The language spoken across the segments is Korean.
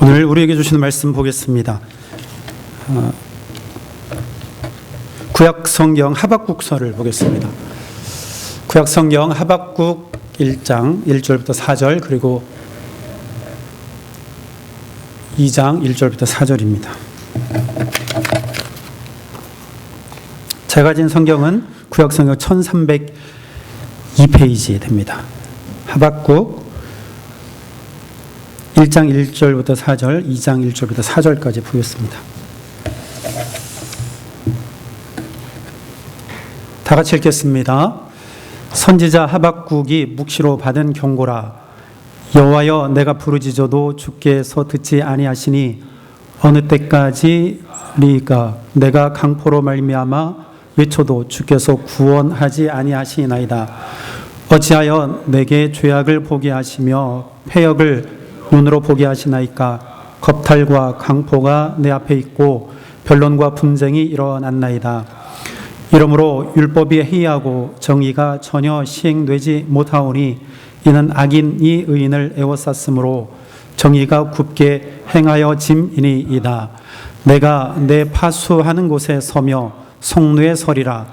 오늘 우리에게 주시는 말씀 보겠습니다. 구약 성경 하박국서를 보겠습니다. 구약 성경 하박국 1장 1절부터 4절 그리고 2장 1절부터 4절입니다. 제가 가진 성경은 구약 성경 1302페이지 됩니다. 하박국 1장 1절부터 4절, 2장 1절부터 4절까지 보겠습니다. 다 같이 읽겠습니다. 선지자 하박국이 묵시로 받은 경고라. 여호와여, 내가 부르짖어도 주께서 듣지 아니하시니 어느 때까지리까? 내가 강포로 말미암아 외쳐도 주께서 구원하지 아니하시나이다. 어찌하여 내게 죄악을 보게 하시며 패역을 눈으로 보게 하시나이까? 겁탈과 강포가 내 앞에 있고 변론과 분쟁이 일어났나이다. 이러므로 율법이 해이하고 정의가 전혀 시행되지 못하오니 이는 악인이 의인을 애워쌌으므로 정의가 굽게 행하여 짐이니이다. 내가 내 파수하는 곳에 서며 성루에 서리라.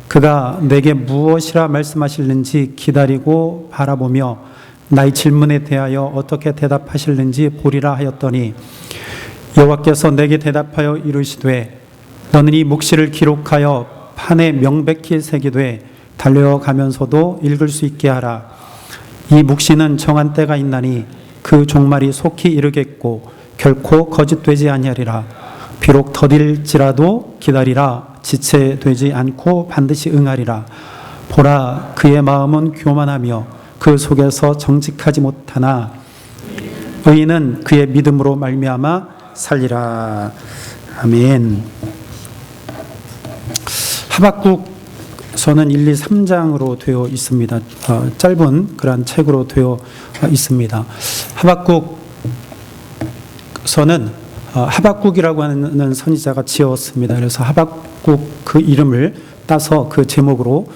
그가 내게 무엇이라 말씀하실는지 기다리고 바라보며 나의 질문에 대하여 어떻게 대답하실는지 보리라 하였더니 여호와께서 내게 대답하여 이르시되 너는 이 묵시를 기록하여 판에 명백히 새기되 달려가면서도 읽을 수 있게 하라. 이 묵시는 정한 때가 있나니 그 종말이 속히 이르겠고 결코 거짓되지 아니하리라. 비록 더딜지라도 기다리라. 지체되지 않고 반드시 응하리라. 보라, 그의 마음은 교만하며 그 속에서 정직하지 못하나 의인은 그의 믿음으로 말미암아 살리라. 아멘. 하박국서는 1, 2, 3장으로 되어 있습니다. 짧은 그런 책으로 되어 있습니다. 하박국서는 하박국이라고 하는 선지자가 지었습니다. 그래서 하박국 그 이름을 따서 그 제목으로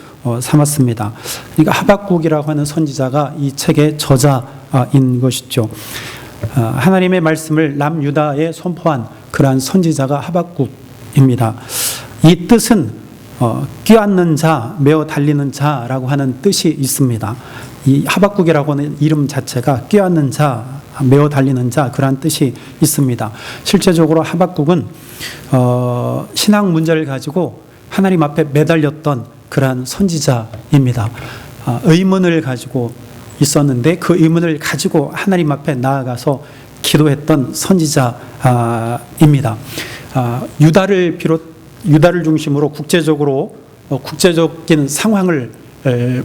삼았습니다. 그러니까 하박국이라고 하는 선지자가 이 책의 저자인 것이죠. 하나님의 말씀을 남유다에 선포한 그러한 선지자가 하박국입니다. 이 뜻은 껴안는 자, 메어 달리는 자라고 하는 뜻이 있습니다. 이 하박국이라고 하는 이름 자체가 껴안는 자, 메어 달리는 자, 그러한 뜻이 있습니다. 실제적으로 하박국은 신앙 문제를 가지고 하나님 앞에 매달렸던 그러한 선지자입니다. 의문을 가지고 있었는데 그 의문을 가지고 하나님 앞에 나아가서 기도했던 선지자입니다. 유다를 중심으로 국제적인 상황을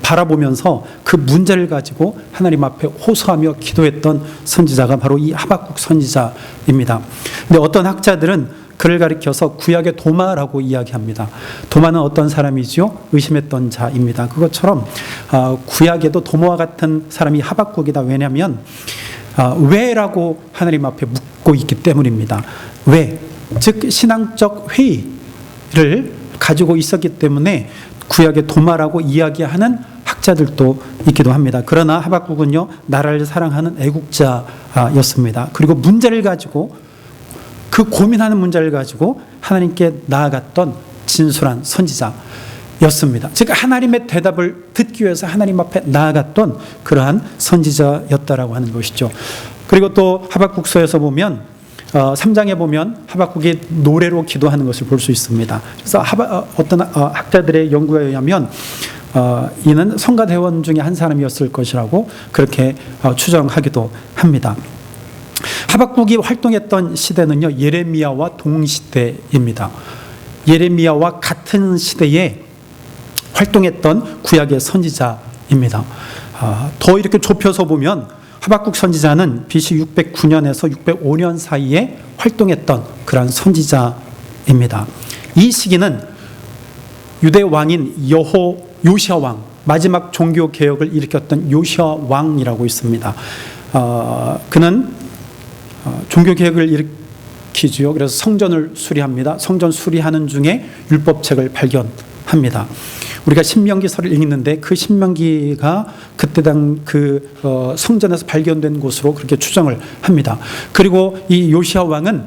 바라보면서 그 문제를 가지고 하나님 앞에 호소하며 기도했던 선지자가 바로 이 하박국 선지자입니다. 근데 어떤 학자들은 그를 가리켜서 구약의 도마라고 이야기합니다. 도마는 어떤 사람이지요? 의심했던 자입니다. 그것처럼 구약에도 도마와 같은 사람이 하박국이다. 왜냐하면 왜라고 하나님 앞에 묻고 있기 때문입니다. 왜? 즉 신앙적 회의를 가지고 있었기 때문에 구약의 도마라고 이야기하는 학자들도 있기도 합니다. 그러나 하박국은요, 나라를 사랑하는 애국자였습니다. 그리고 문제를 가지고 그 고민하는 문제를 가지고 하나님께 나아갔던 진솔한 선지자였습니다. 즉 하나님의 대답을 듣기 위해서 하나님 앞에 나아갔던 그러한 선지자였다라고 하는 것이죠. 그리고 또 하박국서에서 보면 3장에 보면 하박국이 노래로 기도하는 것을 볼 수 있습니다. 그래서 어떤 학자들의 연구에 의하면 이는 성가대원 중에 한 사람이었을 것이라고 그렇게 추정하기도 합니다. 하박국이 활동했던 시대는요, 예레미야와 동시대입니다. 예레미야와 같은 시대에 활동했던 구약의 선지자입니다. 더 이렇게 좁혀서 보면 하박국 선지자는 BC 609년에서 605년 사이에 활동했던 그러한 선지자입니다. 이 시기는 유대 왕인 요시야 왕, 마지막 종교 개혁을 일으켰던 요시야 왕이라고 있습니다. 그는 종교 개혁을 일으키지요. 그래서 성전을 수리합니다. 성전 수리하는 중에 율법책을 발견합니다. 우리가 신명기서를 읽는데 그 신명기가 그때 당 성전에서 발견된 곳으로 그렇게 추정을 합니다. 그리고 이 요시야 왕은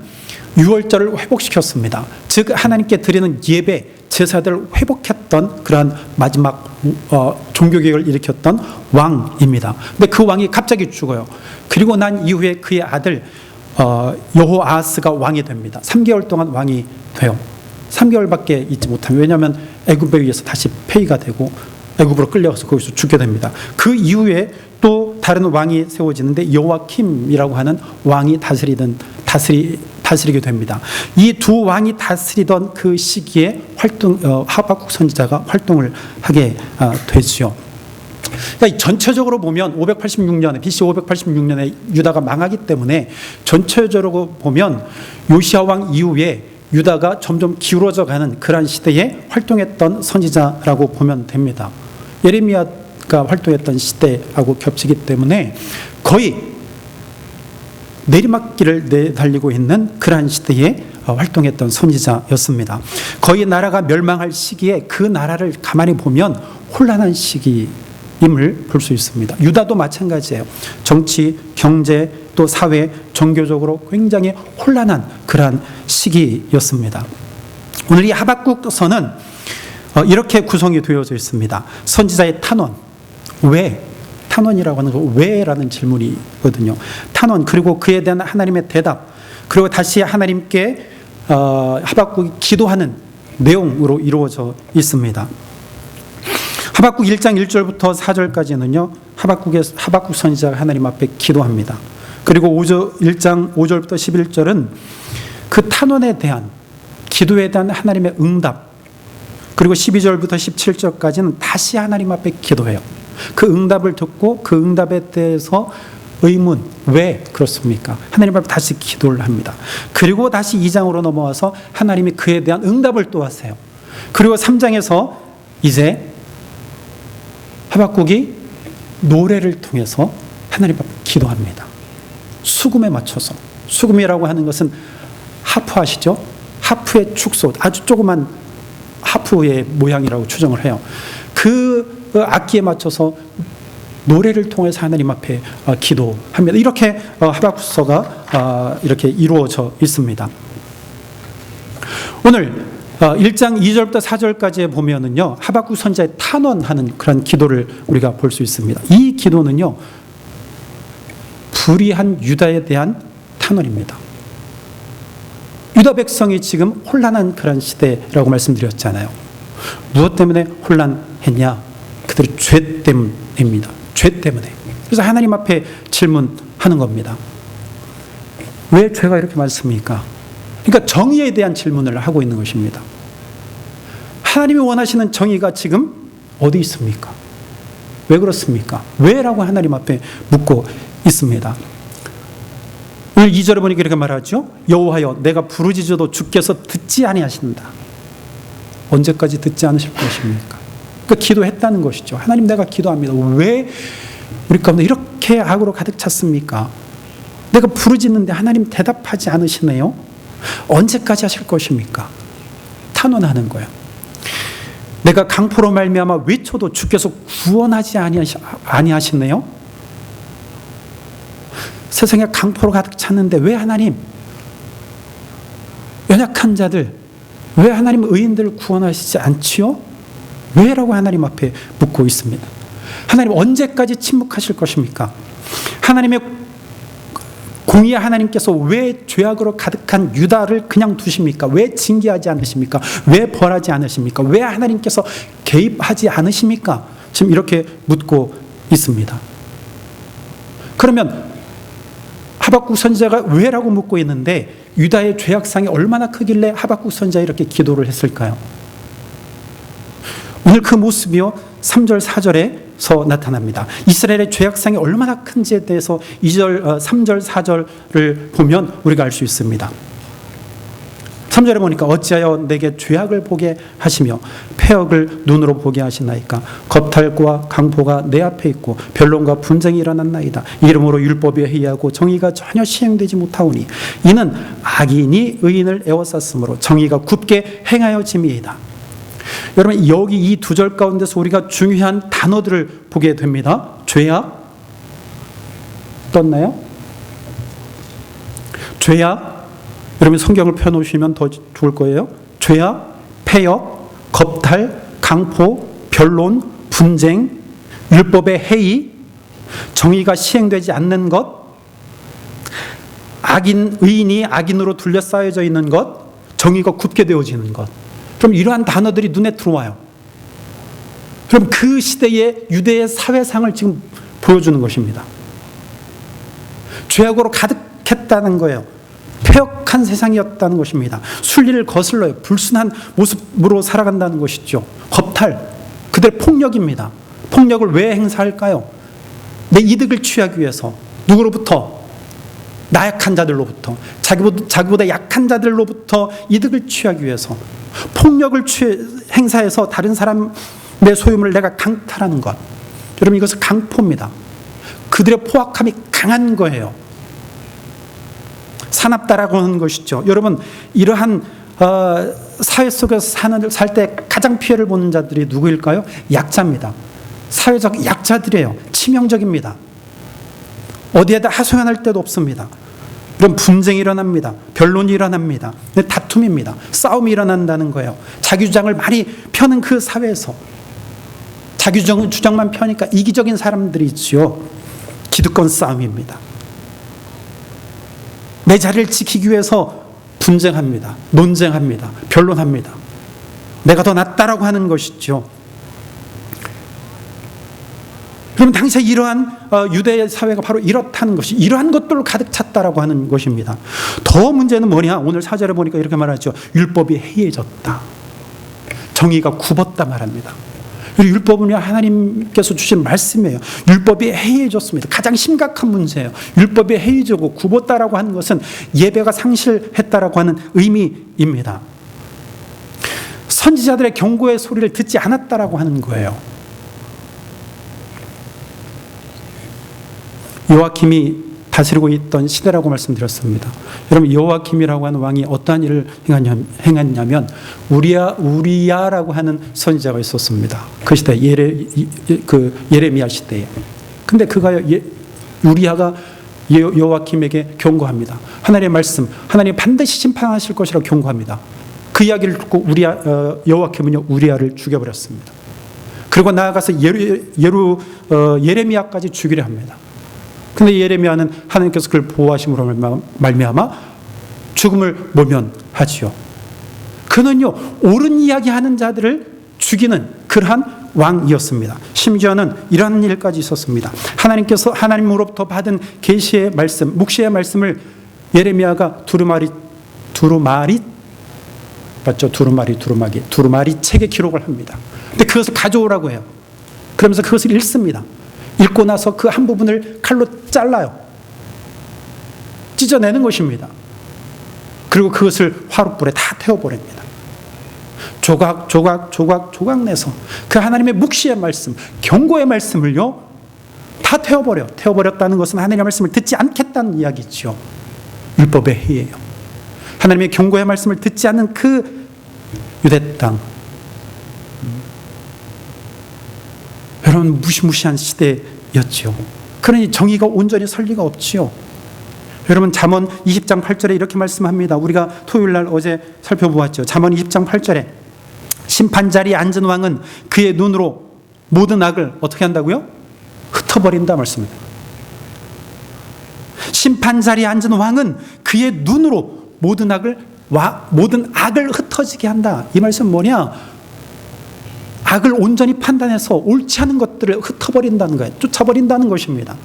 유월절을 회복시켰습니다. 즉 하나님께 드리는 예배, 제사들을 회복했던 그러한 마지막 종교개혁을 일으켰던 왕입니다. 근데 그 왕이 갑자기 죽어요. 그리고 난 이후에 그의 아들 여호아하스가 왕이 됩니다. 3개월 동안 왕이 돼요. 3개월밖에 있지 못하면, 왜냐하면 애굽에 의해서 다시 폐위가 되고 애굽으로 끌려가서 거기서 죽게 됩니다. 그 이후에 또 다른 왕이 세워지는데 여호야킴이라고 하는 왕이 다스리게 됩니다. 이 두 왕이 다스리던 그 시기에 하박국 선지자가 활동을 하게 되죠. 그러니까 전체적으로 보면 BC 586년에 유다가 망하기 때문에 전체적으로 보면 요시야 왕 이후에 유다가 점점 기울어져 가는 그러한 시대에 활동했던 선지자라고 보면 됩니다. 예레미야가 활동했던 시대하고 겹치기 때문에 거의 내리막길을 내달리고 있는 그러한 시대에 활동했던 선지자였습니다. 거의 나라가 멸망할 시기에 그 나라를 가만히 보면 혼란한 시기임을 볼 수 있습니다. 유다도 마찬가지예요. 정치, 경제, 또 사회, 종교적으로 굉장히 혼란한 그러한 시기였습니다. 오늘 이 하박국서는 이렇게 구성이 되어져 있습니다. 선지자의 탄원, 왜? 탄원이라고 하는 거 왜라는 질문이거든요. 탄원, 그리고 그에 대한 하나님의 대답, 그리고 다시 하나님께 하박국이 기도하는 내용으로 이루어져 있습니다. 하박국 1장 1절부터 4절까지는요 하박국 선지자가 하나님 앞에 기도합니다. 그리고 1장 5절부터 11절은 그 탄원에 대한, 기도에 대한 하나님의 응답, 그리고 12절부터 17절까지는 다시 하나님 앞에 기도해요. 그 응답을 듣고 그 응답에 대해서 의문, 왜 그렇습니까? 하나님 앞에 다시 기도를 합니다. 그리고 다시 2장으로 넘어와서 하나님이 그에 대한 응답을 또 하세요. 그리고 3장에서 이제 하박국이 노래를 통해서 하나님 앞에 기도합니다. 수금에 맞춰서. 수금이라고 하는 것은 하프 아시죠? 하프의 축소, 아주 조그만 하프의 모양이라고 추정을 해요. 그 악기에 맞춰서 노래를 통해서 하나님 앞에 기도합니다. 이렇게 하박국서가 이렇게 이루어져 있습니다. 오늘 1장 2절부터 4절까지 보면은요 하박국 선지자의 탄원하는 그런 기도를 우리가 볼 수 있습니다. 이 기도는요 불의한 유다에 대한 탄원입니다. 유다 백성이 지금 혼란한 그런 시대라고 말씀드렸잖아요. 무엇 때문에 혼란했냐? 그들의 죄 때문입니다. 죄 때문에. 그래서 하나님 앞에 질문하는 겁니다. 왜 죄가 이렇게 많습니까? 그러니까 정의에 대한 질문을 하고 있는 것입니다. 하나님이 원하시는 정의가 지금 어디 있습니까? 왜 그렇습니까? 왜라고 하나님 앞에 묻고 있습니다. 오늘 2절에 보니까 이렇게 말하죠. 여호와여 내가 부르짖어도 주께서 듣지 아니하신다. 언제까지 듣지 않으실 것입니까? 그러니까 기도했다는 것이죠. 하나님 내가 기도합니다. 왜 우리 가운데 이렇게 악으로 가득 찼습니까? 내가 부르짖는데 하나님 대답하지 않으시네요. 언제까지 하실 것입니까? 탄원하는 거예요. 내가 강포로 말미암아 외쳐도 주께서 구원하지 아니하시네요. 세상에 강포로 가득 찼는데 왜 하나님 연약한 자들, 왜 하나님 의인들을 구원하시지 않지요? 왜라고 하나님 앞에 묻고 있습니다. 하나님 언제까지 침묵하실 것입니까? 하나님의 공의 하나님께서 왜 죄악으로 가득한 유다를 그냥 두십니까? 왜 징계하지 않으십니까? 왜 벌하지 않으십니까? 왜 하나님께서 개입하지 않으십니까? 지금 이렇게 묻고 있습니다. 그러면 하박국 선지자가 왜라고 묻고 있는데 유다의 죄악상이 얼마나 크길래 하박국 선지자가 이렇게 기도를 했을까요? 오늘 그 모습이요 3절 4절에서 나타납니다. 이스라엘의 죄악상이 얼마나 큰지에 대해서 3절 4절을 보면 우리가 알 수 있습니다. 3절에 보니까 어찌하여 내게 죄악을 보게 하시며 패역을 눈으로 보게 하시나이까. 겁탈과 강포가 내 앞에 있고 변론과 분쟁이 일어났나이다. 이름으로 율법이 회의하고 정의가 전혀 시행되지 못하오니 이는 악인이 의인을 에워쌌으므로 정의가 굽게 행하여짐이이다. 여러분, 여기 이 두 절 가운데서 우리가 중요한 단어들을 보게 됩니다. 죄악, 떴나요? 죄악, 여러분 성경을 펴놓으시면 더 좋을 거예요. 죄악, 폐역, 겁탈, 강포, 변론, 분쟁, 율법의 해이, 정의가 시행되지 않는 것, 의인이 악인으로 둘러싸여져 있는 것, 정의가 굽게 되어지는 것. 그럼 이러한 단어들이 눈에 들어와요. 그럼 그 시대의 유대의 사회상을 지금 보여주는 것입니다. 죄악으로 가득했다는 거예요. 폐역한 세상이었다는 것입니다. 순리를 거슬러요. 불순한 모습으로 살아간다는 것이죠. 겁탈, 그들의 폭력입니다. 폭력을 왜 행사할까요? 내 이득을 취하기 위해서. 누구로부터? 나약한 자들로부터, 자기보다 약한 자들로부터 이득을 취하기 위해서 폭력을 행사해서 다른 사람의 소유물을 내가 강탈하는 것. 여러분, 이것은 강포입니다. 그들의 포악함이 강한 거예요. 사납다라고 하는 것이죠. 여러분, 이러한 사회 속에서 살 때 가장 피해를 보는 자들이 누구일까요? 약자입니다. 사회적 약자들이에요. 치명적입니다. 어디에다 하소연할 데도 없습니다. 그럼 분쟁이 일어납니다. 변론이 일어납니다. 다툼입니다. 싸움이 일어난다는 거예요. 자기 주장을 많이 펴는 그 사회에서 자기 주장만 펴니까 이기적인 사람들이 있지요. 기득권 싸움입니다. 내 자리를 지키기 위해서 분쟁합니다. 논쟁합니다. 변론합니다. 내가 더 낫다라고 하는 것이죠. 그럼 당시에 이러한 유대 사회가 바로 이렇다는 것이, 이러한 것들로 가득 찼다라고 하는 것입니다. 더 문제는 뭐냐? 오늘 4절에 보니까 이렇게 말하죠. 율법이 해이해졌다. 정의가 굽었다 말합니다. 율법은요, 하나님께서 주신 말씀이에요. 율법이 해이해졌습니다. 가장 심각한 문제예요. 율법이 해이해지고 굽었다라고 하는 것은 예배가 상실했다라고 하는 의미입니다. 선지자들의 경고의 소리를 듣지 않았다라고 하는 거예요. 요아킴이 다스리고 있던 시대라고 말씀드렸습니다. 여러분, 요아킴이라고 하는 왕이 어떠한 일을 행했냐면 우리야라고 하는 선지자가 있었습니다. 그 시대 예레미야 시대에. 근데 우리야가 요아킴에게 경고합니다. 하나님의 말씀, 하나님 반드시 심판하실 것이라고 경고합니다. 그 이야기를 듣고 요아킴은요, 우리야를 죽여버렸습니다. 그리고 나아가서 예레미야까지 죽이려 합니다. 근데 예레미야는 하나님께서 그를 보호하심으로 말미암아 죽음을 모면하지요. 그는요, 옳은 이야기하는 자들을 죽이는 그러한 왕이었습니다. 심지어는 이러한 일까지 있었습니다. 하나님께서 하나님으로부터 받은 계시의 말씀, 묵시의 말씀을 예레미야가 두루마리 맞죠? 두루마리 책에 기록을 합니다. 근데 그것을 가져오라고 해요. 그러면서 그것을 읽습니다. 읽고 나서 그 한 부분을 칼로 잘라요. 찢어내는 것입니다. 그리고 그것을 화롯불에 다 태워버립니다. 조각 내서 그 하나님의 묵시의 말씀, 경고의 말씀을요, 다 태워버렸다는 것은 하나님의 말씀을 듣지 않겠다는 이야기죠. 율법의 해예요. 하나님의 경고의 말씀을 듣지 않는 그 유대 땅. 여러분, 무시무시한 시대였지요. 그러니 정의가 온전히 설 리가 없지요. 여러분, 잠언 20장 8절에 이렇게 말씀합니다. 우리가 토요일날 어제 살펴보았죠. 잠언 20장 8절에 심판자리에 앉은 왕은 그의 눈으로 모든 악을 어떻게 한다고요? 흩어버린다 말씀입니다. 심판자리에 앉은 왕은 그의 눈으로 모든 악을 흩어지게 한다. 이 말씀은 뭐냐? 악을 온전히 판단해서 옳지 않은 것들을 흩어버린다는 거예요. 쫓아버린다는 것입니다.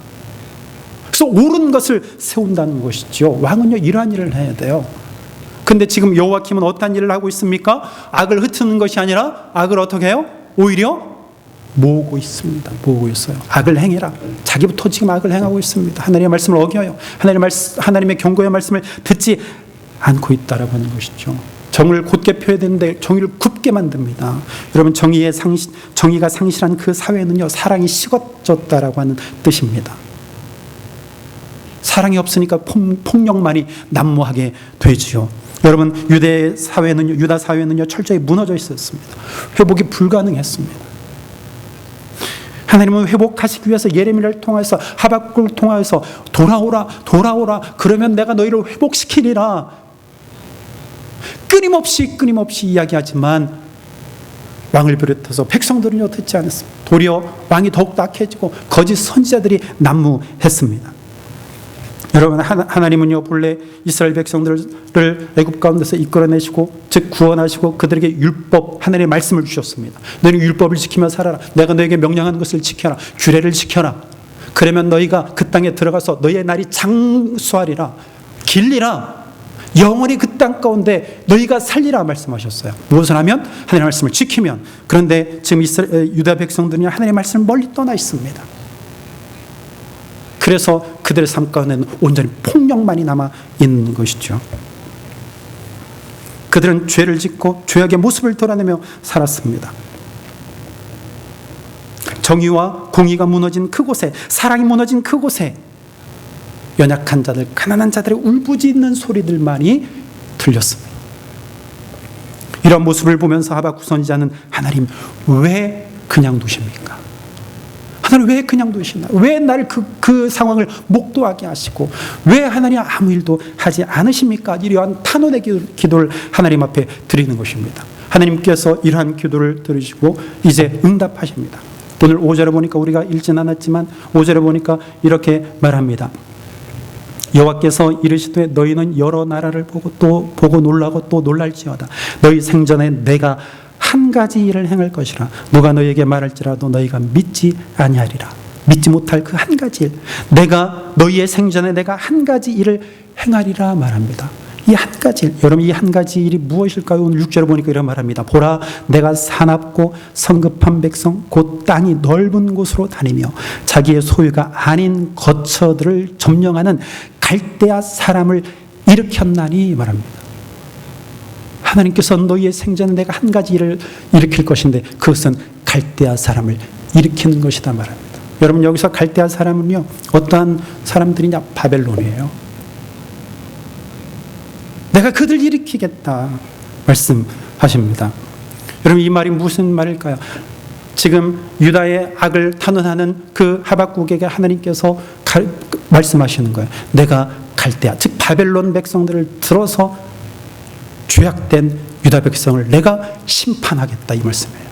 그래서 옳은 것을 세운다는 것이죠. 왕은요, 이러한 일을 해야 돼요. 근데 지금 여호와킴은 어떤 일을 하고 있습니까? 악을 흩트는 것이 아니라 악을 어떻게 해요? 오히려 모으고 있습니다. 모으고 있어요. 악을 행해라. 자기부터 지금 악을 행하고 있습니다. 하나님의 말씀을 어겨요. 하나님의 경고의 말씀을 듣지 않고 있다라고 하는 것이죠. 정의를 곧게 펴야 되는데 정의를 굽게 만듭니다. 여러분, 정의가 상실한 그 사회는요, 사랑이 식어졌다라고 하는 뜻입니다. 사랑이 없으니까 폭력만이 난무하게 되지요. 여러분, 유다 사회는요 철저히 무너져 있었습니다. 회복이 불가능했습니다. 하나님은 회복하시기 위해서 예레미야를 통해서, 하박국을 통해서 돌아오라 그러면 내가 너희를 회복시키리라 끊임없이 이야기하지만 왕을 비롯해서 백성들은요 듣지 않았습니다. 도리어 왕이 더욱 악해지고 거짓 선지자들이 난무했습니다. 여러분, 하나님은요 본래 이스라엘 백성들을 애굽 가운데서 이끌어내시고 즉 구원하시고 그들에게 율법, 하나님의 말씀을 주셨습니다. 너희는 율법을 지키며 살아라. 내가 너에게 명령한 것을 지켜라. 규례를 지켜라. 그러면 너희가 그 땅에 들어가서 너희의 날이 장수하리라. 길리라. 영원히 그 땅 가운데 너희가 살리라 말씀하셨어요. 무엇을 하면? 하나님의 말씀을 지키면. 그런데 지금 유다 백성들은 하나님의 말씀을 멀리 떠나 있습니다. 그래서 그들의 삶 가운데는 온전히 폭력만이 남아 있는 것이죠. 그들은 죄를 짓고 죄악의 모습을 드러내며 살았습니다. 정의와 공의가 무너진 그곳에, 사랑이 무너진 그곳에 연약한 자들, 가난한 자들의 울부짖는 소리들만이 들렸습니다. 이런 모습을 보면서 하박국 선지자는 하나님 왜 그냥 두십니까? 하나님 왜 그냥 두시나? 왜 나를 그 상황을 목도하게 하시고 왜 하나님 아무 일도 하지 않으십니까? 이러한 탄원의 기도를 하나님 앞에 드리는 것입니다. 하나님께서 이러한 기도를 들으시고 이제 응답하십니다. 오늘 5절에 보니까 우리가 읽진 않았지만 5절에 보니까 이렇게 말합니다. 여호와께서 이르시되 너희는 여러 나라를 보고 또 보고 놀라고 또 놀랄지어다. 너희 생전에 내가 한 가지 일을 행할 것이라. 누가 너희에게 말할지라도 너희가 믿지 아니하리라. 믿지 못할 그 한 가지 일, 내가 너희의 생전에 내가 한 가지 일을 행하리라 말합니다. 이 한 가지 일, 여러분 이 한 가지 일이 무엇일까요? 오늘 6절에 보니까 이런 말합니다. 보라, 내가 사납고 성급한 백성 곧 땅이 넓은 곳으로 다니며 자기의 소유가 아닌 거처들을 점령하는 갈대아 사람을 일으켰나니 말합니다. 하나님께서 너희의 생전에 내가 한 가지 일을 일으킬 것인데 그것은 갈대아 사람을 일으키는 것이다 말합니다. 여러분 여기서 갈대아 사람은요 어떠한 사람들이냐? 바벨론이에요. 내가 그들 일으키겠다 말씀하십니다. 여러분 이 말이 무슨 말일까요? 지금 유다의 악을 탄원하는 그 하박국에게 하나님께서 말씀하시는 거예요. 내가 갈대아, 즉 바벨론 백성들을 들어서 죄악된 유다 백성을 내가 심판하겠다 이 말씀이에요.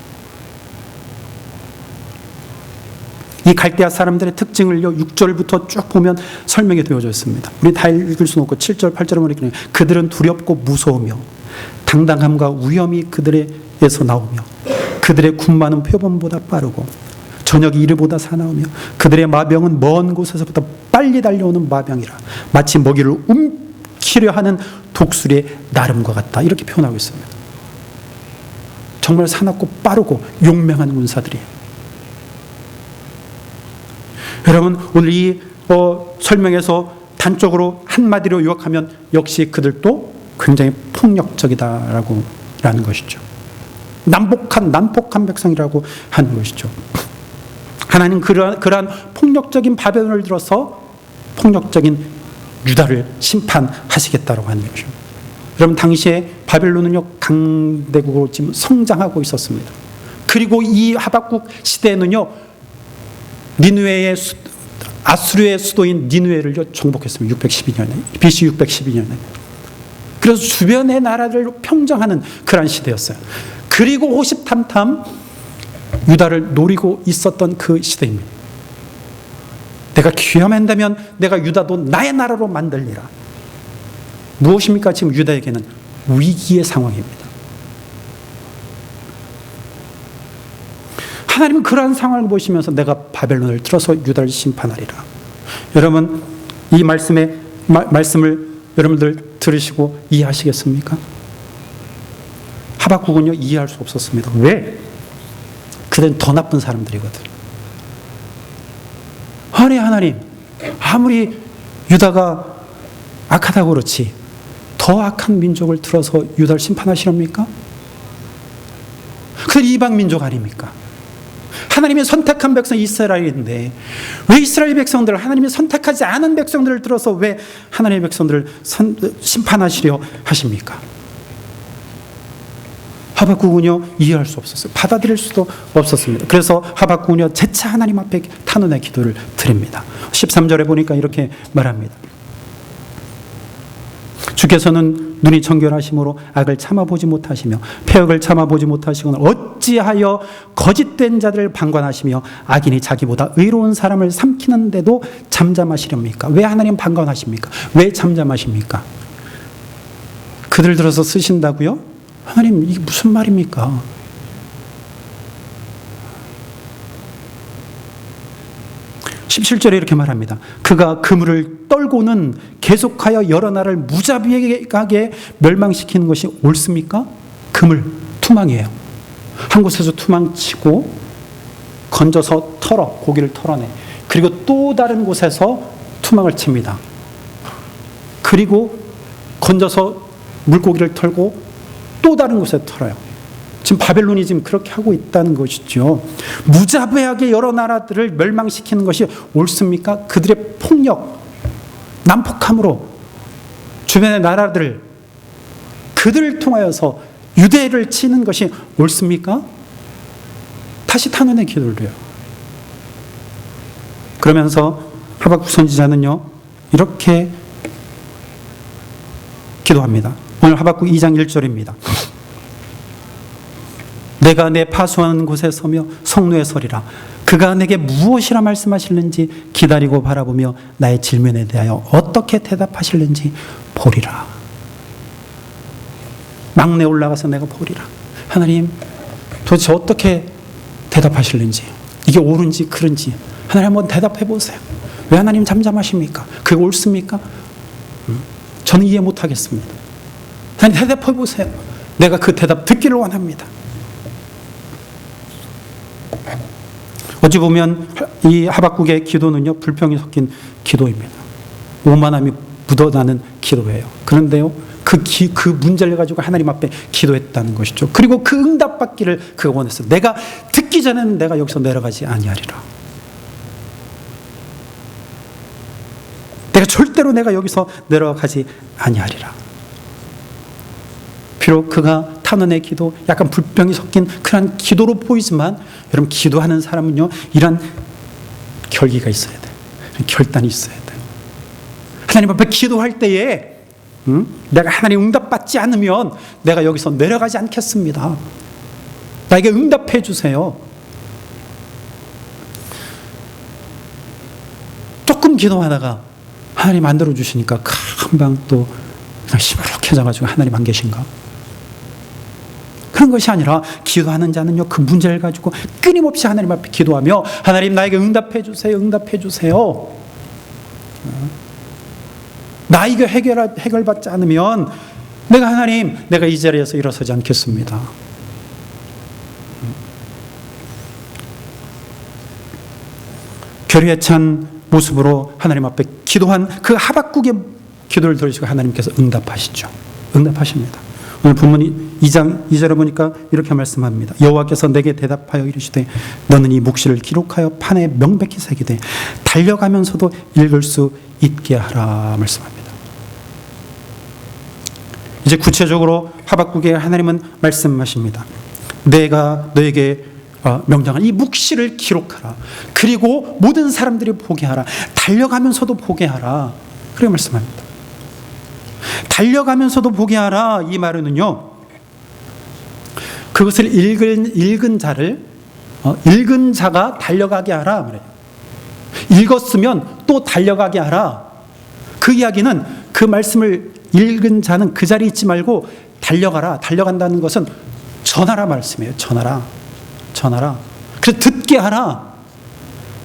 이 갈대아 사람들의 특징을요 6절부터 쭉 보면 설명이 되어져 있습니다. 우리 다 읽을 수는 없고 7절 8절에 보니까 그들은 두렵고 무서우며 당당함과 위엄이 그들에게서 나오며 그들의 군마는 표범보다 빠르고 저녁이 이르보다 사나우며 그들의 마병은 먼 곳에서부터 빨리 달려오는 마병이라 마치 먹이를 움키려 하는 독수리의 나름과 같다 이렇게 표현하고 있습니다. 정말 사납고 빠르고 용맹한 군사들이에요. 여러분 오늘 이 설명에서 단적으로 한마디로 요약하면 역시 그들도 굉장히 폭력적이다라고 라는 것이죠. 난폭한 백성이라고 하는 것이죠. 하나님 그러한 폭력적인 바벨론을 들어서 폭력적인 유다를 심판하시겠다라고 하는 것입니다. 여러분 당시에 바벨론은요 강대국으로 지금 성장하고 있었습니다. 그리고 이 하박국 시대에는요 니느웨의 아수르의 수도인 니느웨를 정복했습니다. 612년에 BC 612년에. 그래서 주변의 나라를 평정하는 그런 시대였어요. 그리고 호시탐탐 유다를 노리고 있었던 그 시대입니다. 내가 기회한다면 내가 유다도 나의 나라로 만들리라. 무엇입니까? 지금 유다에게는 위기의 상황입니다. 하나님은 그러한 상황을 보시면서 내가 바벨론을 들어서 유다를 심판하리라. 여러분 이 말씀을 여러분들 들으시고 이해하시겠습니까? 하박국은요 이해할 수 없었습니다. 왜? 그들은 더 나쁜 사람들이거든. 아니 하나님 아무리 유다가 악하다고 그렇지 더 악한 민족을 들어서 유다를 심판하시렵니까? 그들 이방 민족 아닙니까? 하나님이 선택한 백성이 이스라엘인데 왜 이스라엘 백성들, 하나님이 선택하지 않은 백성들을 들어서 왜 하나님의 백성들을 심판하시려 하십니까? 하박국은요 이해할 수 없었어요. 받아들일 수도 없었습니다. 그래서 하박국은요 재차 하나님 앞에 탄원의 기도를 드립니다. 13절에 보니까 이렇게 말합니다. 주께서는 눈이 정결하심으로 악을 참아보지 못하시며 패역을 참아보지 못하시거늘 어찌하여 거짓된 자들을 방관하시며 악인이 자기보다 의로운 사람을 삼키는데도 잠잠하시렵니까? 왜 하나님 방관하십니까? 왜 잠잠하십니까? 그들 들어서 쓰신다고요? 하나님 이게 무슨 말입니까? (17절에) 이렇게 말합니다. 그가 그물을 떨고는 계속하여 여러 나라를 무자비하게 멸망시키는 것이 옳습니까? 그물, 투망이에요. 한 곳에서 투망치고 건져서 털어, 고기를 털어내. 그리고 또 다른 곳에서 투망을 칩니다. 그리고 건져서 물고기를 털고 또 다른 곳에 털어요. 지금 바벨론이 지금 그렇게 하고 있다는 것이죠. 무자비하게 여러 나라들을 멸망시키는 것이 옳습니까? 그들의 폭력, 난폭함으로 주변의 나라들, 그들을 통하여서 유대를 치는 것이 옳습니까? 다시 탄원의 기도를 해요. 그러면서 하박국 선지자는요 이렇게 기도합니다. 오늘 하박국 2장 1절입니다. 내가 내 파수하는 곳에 서며 성루에 서리라. 그가 내게 무엇이라 말씀하실는지 기다리고 바라보며 나의 질문에 대하여 어떻게 대답하실는지 보리라. 막내 올라가서 내가 보리라. 하나님 도대체 어떻게 대답하실는지, 이게 옳은지 그른지 하나님 한번 대답해 보세요. 왜 하나님 잠잠하십니까? 그게 옳습니까? 저는 이해 못하겠습니다. 하나님 대답해 보세요. 내가 그 대답 듣기를 원합니다. 어찌 보면 이 하박국의 기도는요 불평이 섞인 기도입니다. 오만함이 묻어나는 기도예요. 그런데요 그 문제를 가지고 하나님 앞에 기도했다는 것이죠. 그리고 그 응답받기를 그가 원했어요. 내가 듣기 전에는 내가 여기서 내려가지 아니하리라. 내가 여기서 내려가지 아니하리라. 비록 그가 탄원의 기도, 약간 불평이 섞인 그런 기도로 보이지만 여러분 기도하는 사람은요 이런 결기가 있어야 돼요. 결단이 있어야 돼요. 하나님 앞에 기도할 때에 내가 하나님 응답받지 않으면 내가 여기서 내려가지 않겠습니다. 나에게 응답해 주세요. 조금 기도하다가 하나님 안 들어주시니까 금방 또 시무룩해져가지고 하나님 안 계신가? 그런 것이 아니라 기도하는 자는요 그 문제를 가지고 끊임없이 하나님 앞에 기도하며 하나님 나에게 응답해 주세요. 응답해 주세요. 나 이거 해결받지 않으면 내가 이 자리에서 일어서지 않겠습니다. 결의에 찬 모습으로 하나님 앞에 기도한 그 하박국의 기도를 들으시고 하나님께서 응답하시죠. 응답하십니다. 오늘 본문 2장 2절에 보니까 이렇게 말씀합니다. 여호와께서 내게 대답하여 이르시되 너는 이 묵시를 기록하여 판에 명백히 새기되 달려가면서도 읽을 수 있게 하라 말씀합니다. 이제 구체적으로 하박국에 하나님은 말씀하십니다. 내가 너에게 명령한 이 묵시를 기록하라. 그리고 모든 사람들이 보게 하라. 달려가면서도 보게 하라. 그렇게 말씀합니다. 달려가면서도 보게 하라. 이 말은요 그것을 읽은 자가 달려가게 하라 말이에요. 읽었으면 또 달려가게 하라. 그 이야기는 그 말씀을 읽은 자는 그 자리에 있지 말고 달려가라. 달려간다는 것은 전하라 말씀이에요. 전하라. 그래서 듣게 하라.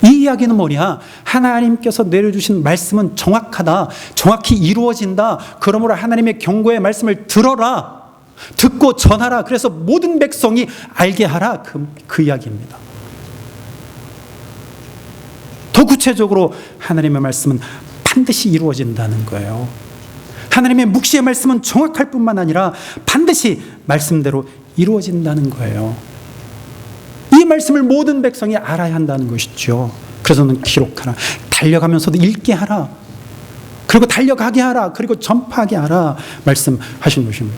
이 이야기는 뭐냐? 하나님께서 내려주신 말씀은 정확하다. 정확히 이루어진다. 그러므로 하나님의 경고의 말씀을 들어라. 듣고 전하라. 그래서 모든 백성이 알게 하라. 그 이야기입니다. 더 구체적으로 하나님의 말씀은 반드시 이루어진다는 거예요. 하나님의 묵시의 말씀은 정확할 뿐만 아니라 반드시 말씀대로 이루어진다는 거예요. 이 말씀을 모든 백성이 알아야 한다는 것이죠. 그래서 너는 기록하라. 달려가면서도 읽게 하라. 그리고 달려가게 하라. 그리고 전파하게 하라. 말씀하신 것입니다.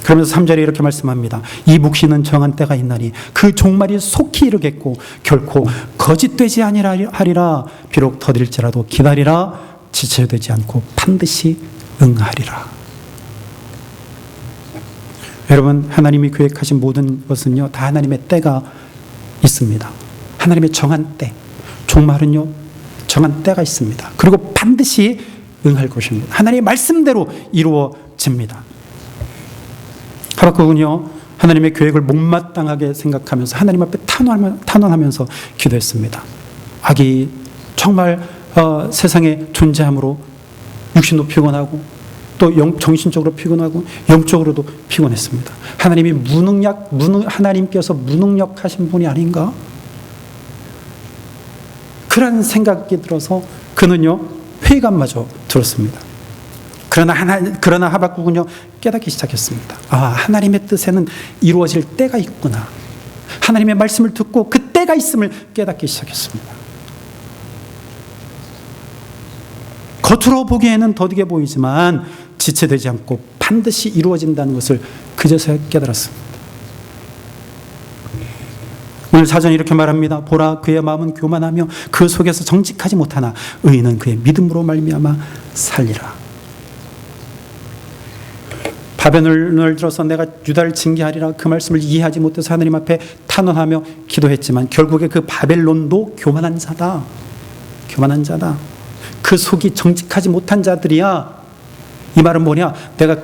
그러면서 3절에 이렇게 말씀합니다. 이 묵시는 정한 때가 있나니 그 종말이 속히 이르겠고 결코 거짓되지 아니하리라. 비록 더딜지라도 기다리라. 지체되지 않고 반드시 응하리라. 여러분, 하나님이 계획하신 모든 것은요, 다 하나님의 때가 있습니다. 하나님의 정한 때, 종말은요 정한 때가 있습니다. 그리고 반드시 응할 것입니다. 하나님의 말씀대로 이루어집니다. 하박국은요 하나님의 계획을 못마땅하게 생각하면서 하나님 앞에 탄원하면서 기도했습니다. 악이 정말 세상에 존재함으로 육신도 피곤하고 또 정신적으로 피곤하고 영적으로도 피곤했습니다. 하나님께서 무능력하신 분이 아닌가? 그런 생각이 들어서 그는요 회의감마저 들었습니다. 그러나 하박국은요 깨닫기 시작했습니다. 아, 하나님의 뜻에는 이루어질 때가 있구나. 하나님의 말씀을 듣고 그 때가 있음을 깨닫기 시작했습니다. 겉으로 보기에는 더디게 보이지만 지체되지 않고 반드시 이루어진다는 것을 그제서야 깨달았습니다. 오늘 사전이 이렇게 말합니다. 보라, 그의 마음은 교만하며 그 속에서 정직하지 못하나 의인은 그의 믿음으로 말미암아 살리라. 바벨론을 들어서 내가 유다를 징계하리라 그 말씀을 이해하지 못해서 하나님 앞에 탄원하며 기도했지만 결국에 그 바벨론도 교만한 자다. 교만한 자다. 그 속이 정직하지 못한 자들이야. 이 말은 뭐냐?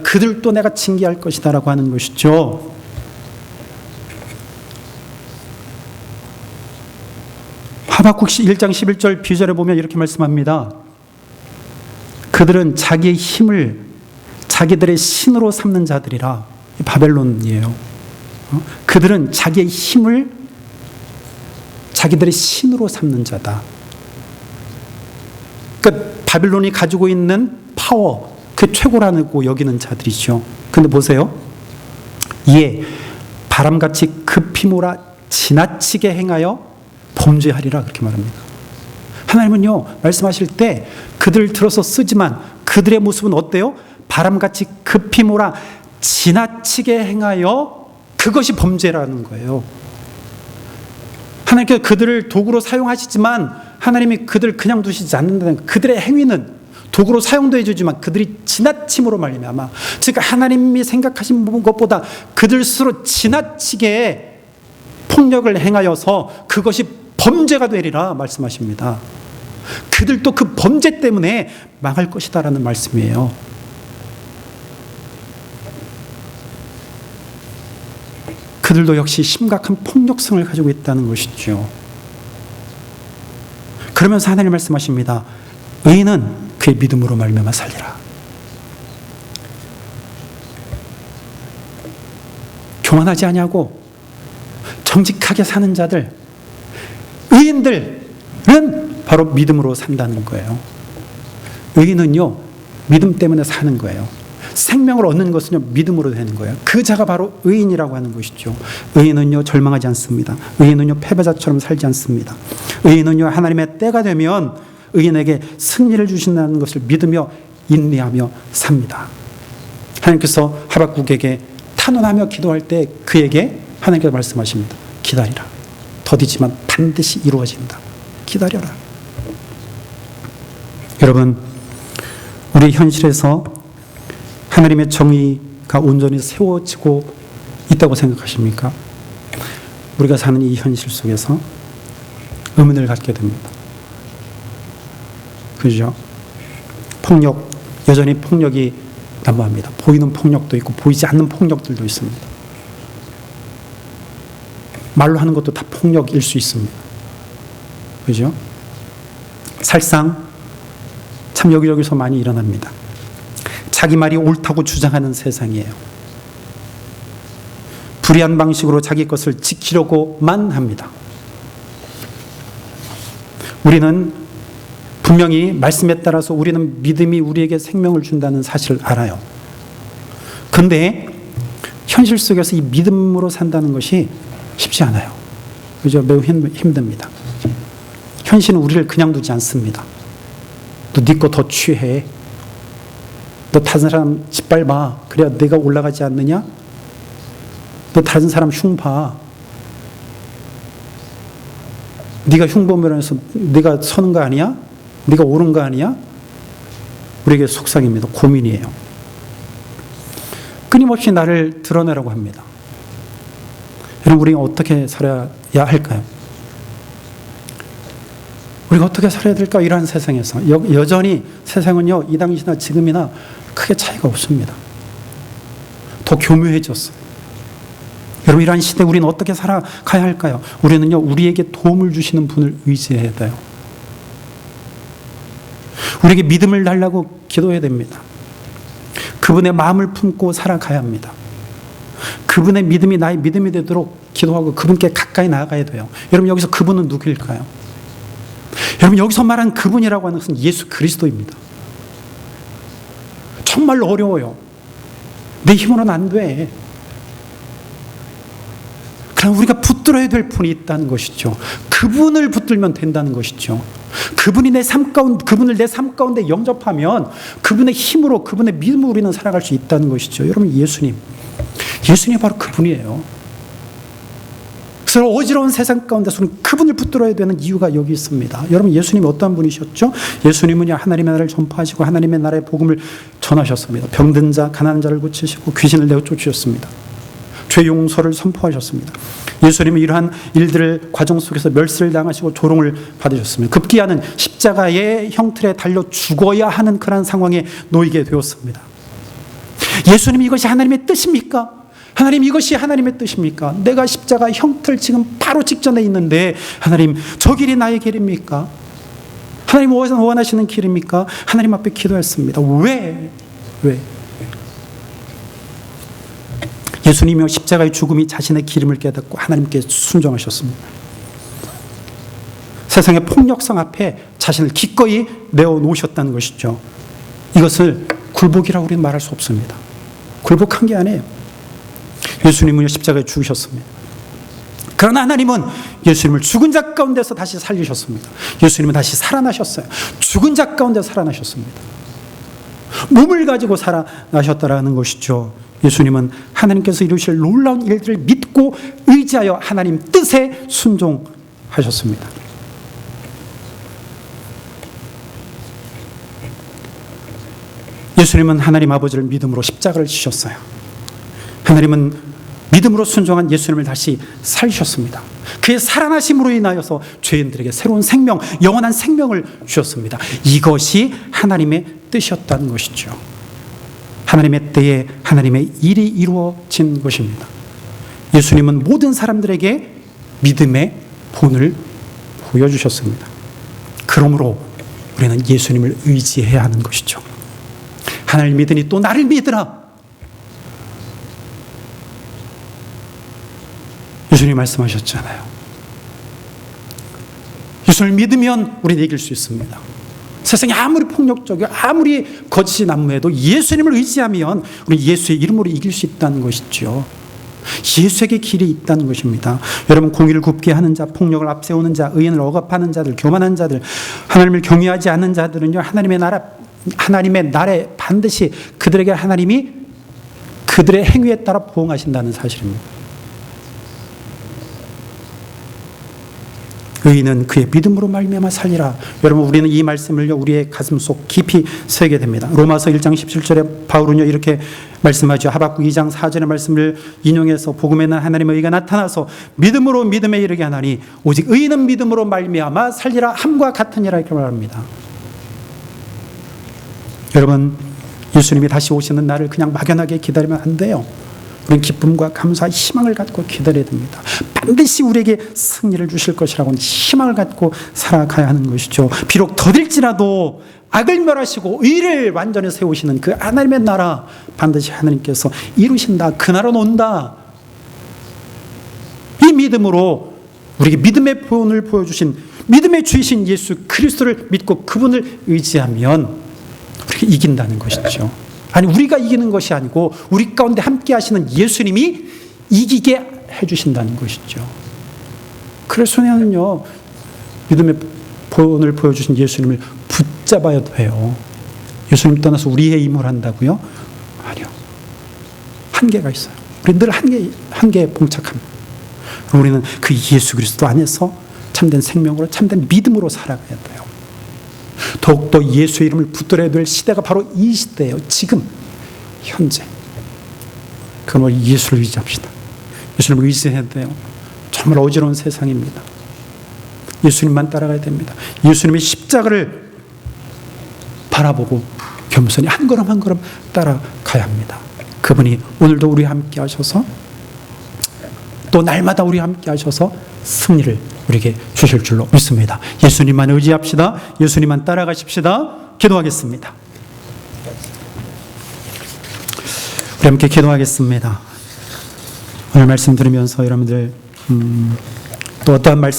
그들도 내가 징계할 것이다 라고 하는 것이죠. 하박국 1장 11절 비절에 보면 이렇게 말씀합니다. 그들은 자기의 힘을 자기들의 신으로 삼는 자들이라. 바벨론이에요. 그들은 자기의 힘을 자기들의 신으로 삼는 자다. 그러니까 바벨론이 가지고 있는 파워, 그 최고라고 여기는 자들이죠. 근데 보세요. 이에 바람같이 급히 몰아 지나치게 행하여 범죄하리라 그렇게 말합니다. 하나님은요 말씀하실 때 그들 들어서 쓰지만 그들의 모습은 어때요? 바람같이 급히 몰아 지나치게 행하여 그것이 범죄라는 거예요. 하나님께서 그들을 도구로 사용하시지만 하나님이 그들을 그냥 두시지 않는다는 거예요. 그들의 행위는 도구로 사용도 해주지만 그들이 지나침으로 말미암아, 즉 하나님이 생각하신 것보다 그들 스스로 지나치게 폭력을 행하여서 그것이 범죄가 되리라 말씀하십니다. 그들도 그 범죄 때문에 망할 것이다라는 말씀이에요. 그들도 역시 심각한 폭력성을 가지고 있다는 것이죠. 그러면서 하나님 말씀하십니다. 의인은 그의 믿음으로 말미암아 살리라. 교만하지 아니하고 정직하게 사는 자들, 의인들은 바로 믿음으로 산다는 거예요. 의인은요 믿음 때문에 사는 거예요. 생명을 얻는 것은요 믿음으로 되는 거예요. 그 자가 바로 의인이라고 하는 것이죠. 의인은요 절망하지 않습니다. 의인은요 패배자처럼 살지 않습니다. 의인은요 하나님의 때가 되면 의인에게 승리를 주신다는 것을 믿으며 인내하며 삽니다. 하나님께서 하박국에게 탄원하며 기도할 때 그에게 하나님께서 말씀하십니다. 기다리라. 더디지만 반드시 이루어진다. 기다려라. 여러분, 우리 현실에서 하나님의 정의가 온전히 세워지고 있다고 생각하십니까? 우리가 사는 이 현실 속에서 의문을 갖게 됩니다. 그죠? 폭력, 여전히 폭력이 난무합니다. 보이는 폭력도 있고 보이지 않는 폭력들도 있습니다. 말로 하는 것도 다 폭력일 수 있습니다. 그죠? 살상 참 여기저기서 많이 일어납니다. 자기 말이 옳다고 주장하는 세상이에요. 불의한 방식으로 자기 것을 지키려고만 합니다. 우리는 분명히 말씀에 따라서 우리는 믿음이 우리에게 생명을 준다는 사실을 알아요. 그런데 현실 속에서 이 믿음으로 산다는 것이 쉽지 않아요. 그죠? 매우 힘듭니다. 현실은 우리를 그냥 두지 않습니다. 너 네 거 더 취해. 너 다른 사람 짓밟아. 그래야 내가 올라가지 않느냐? 너 다른 사람 흉봐. 네가 흉보면서 네가 서는 거 아니야? 네가 옳은 거 아니야? 우리에게 속삭입니다. 고민이에요. 끊임없이 나를 드러내라고 합니다. 여러분, 우리가 어떻게 살아야 할까요? 우리가 어떻게 살아야 될까? 이러한 세상에서 여전히 세상은요, 이 당시나 지금이나 크게 차이가 없습니다. 더 교묘해졌어요. 여러분, 이러한 시대에 우리는 어떻게 살아가야 할까요? 우리는요, 우리에게 도움을 주시는 분을 의지해야 돼요. 우리에게 믿음을 달라고 기도해야 됩니다. 그분의 마음을 품고 살아가야 합니다. 그분의 믿음이 나의 믿음이 되도록 기도하고 그분께 가까이 나아가야 돼요. 여러분, 여기서 그분은 누구일까요? 여러분, 여기서 말한 그분이라고 하는 것은 예수 그리스도입니다. 정말 어려워요. 내 힘으로는 안 돼. 그럼 우리가 붙들어야 될 분이 있다는 것이죠. 그분을 붙들면 된다는 것이죠. 그분을 내 삶 가운데 영접하면 그분의 힘으로, 그분의 믿음으로 우리는 살아갈 수 있다는 것이죠. 여러분, 예수님이 바로 그분이에요. 그래서 어지러운 세상 가운데서 그분을 붙들어야 되는 이유가 여기 있습니다. 여러분, 예수님이 어떤 분이셨죠? 예수님은 하나님의 나라를 전파하시고 하나님의 나라의 복음을 전하셨습니다. 병든 자, 가난한 자를 고치시고 귀신을 내어 쫓으셨습니다. 죄 용서를 선포하셨습니다. 예수님은 이러한 일들을 과정 속에서 멸시를 당하시고 조롱을 받으셨습니다. 급기야는 십자가의 형틀에 달려 죽어야 하는 그런 상황에 놓이게 되었습니다. 예수님, 이것이 하나님의 뜻입니까? 하나님, 이것이 하나님의 뜻입니까? 내가 십자가 형틀 지금 바로 직전에 있는데 하나님, 저 길이 나의 길입니까? 하나님 원하시는 길입니까? 하나님 앞에 기도했습니다. 왜? 예수님이 십자가의 죽음이 자신의 기름을 깨닫고 하나님께 순종하셨습니다. 세상의 폭력성 앞에 자신을 기꺼이 내어놓으셨다는 것이죠. 이것을 굴복이라고 우리는 말할 수 없습니다. 굴복한 게 아니에요. 예수님은 십자가에 죽으셨습니다. 그러나 하나님은 예수님을 죽은 자 가운데서 다시 살리셨습니다. 예수님은 다시 살아나셨어요. 죽은 자 가운데 살아나셨습니다. 몸을 가지고 살아나셨다라는 것이죠. 예수님은 하나님께서 이루실 놀라운 일들을 믿고 의지하여 하나님 뜻에 순종하셨습니다. 예수님은 하나님 아버지를 믿음으로 십자가를 지셨어요. 하나님은 믿음으로 순종한 예수님을 다시 살리셨습니다. 그의 살아나심으로 인하여서 죄인들에게 새로운 생명, 영원한 생명을 주셨습니다. 이것이 하나님의 뜻이었다는 것이죠. 하나님의 때에 하나님의 일이 이루어진 것입니다. 예수님은 모든 사람들에게 믿음의 본을 보여주셨습니다. 그러므로 우리는 예수님을 의지해야 하는 것이죠. 하나님을 믿으니 또 나를 믿으라. 예수님이 말씀하셨잖아요. 예수님을 믿으면 우리는 이길 수 있습니다. 세상이 아무리 폭력적이고 아무리 거짓이 난무해도 예수님을 의지하면 우리 예수의 이름으로 이길 수 있다는 것이죠. 예수에게 길이 있다는 것입니다. 여러분, 공의를 굽게 하는 자, 폭력을 앞세우는 자, 의인을 억압하는 자들, 교만한 자들, 하나님을 경외하지 않는 자들은요, 하나님의 나라에 반드시 그들에게 하나님이 그들의 행위에 따라 보응하신다는 사실입니다. 의인은 그의 믿음으로 말미암아 살리라. 여러분, 우리는 이 말씀을 우리의 가슴속 깊이 새게 됩니다. 로마서 1장 17절에 바울은요 이렇게 말씀하죠. 하박국 2장 4절의 말씀을 인용해서 복음에는 하나님의 의가 나타나서 믿음으로 믿음에 이르게 하나니 오직 의인은 믿음으로 말미암아 살리라 함과 같으니라 이렇게 말합니다. 여러분, 예수님이 다시 오시는 날을 그냥 막연하게 기다리면 안 돼요. 우리는 기쁨과 감사와 희망을 갖고 기다려야 됩니다. 반드시 우리에게 승리를 주실 것이라고 희망을 갖고 살아가야 하는 것이죠. 비록 더딜지라도 악을 멸하시고 의를 완전히 세우시는 그 하나님의 나라 반드시 하나님께서 이루신다. 그 날은 온다. 이 믿음으로 우리에게 믿음의 본을 보여주신 믿음의 주이신 예수 그리스도를 믿고 그분을 의지하면 우리가 이긴다는 것이죠. 아니, 우리가 이기는 것이 아니고 우리 가운데 함께 하시는 예수님이 이기게 해주신다는 것이죠. 그래서는요, 믿음의 본을 보여주신 예수님을 붙잡아야 돼요. 예수님 떠나서 우리의 힘을 한다고요? 아니요. 한계가 있어요. 우리 늘 한계에 봉착합니다. 우리는 그 예수 그리스도 안에서 참된 생명으로, 참된 믿음으로 살아가야 돼요. 더욱더 예수의 이름을 붙들어야 될 시대가 바로 이 시대예요. 지금, 현재. 그러므로 예수를 의지합시다. 예수님을 의지해야 돼요. 정말 어지러운 세상입니다. 예수님만 따라가야 됩니다. 예수님의 십자가를 바라보고 겸손히 한 걸음 한 걸음 따라가야 합니다. 그분이 오늘도 우리와 함께 하셔서 또 날마다 우리와 함께 하셔서 승리를 우리에게 주실 줄로 믿습니다. 예수님만 의지합시다. 예수님만 따라가십시다. 기도하겠습니다. 우리 함께 기도하겠습니다. 오늘 말씀 들으면서 여러분들 또 어떠한 말씀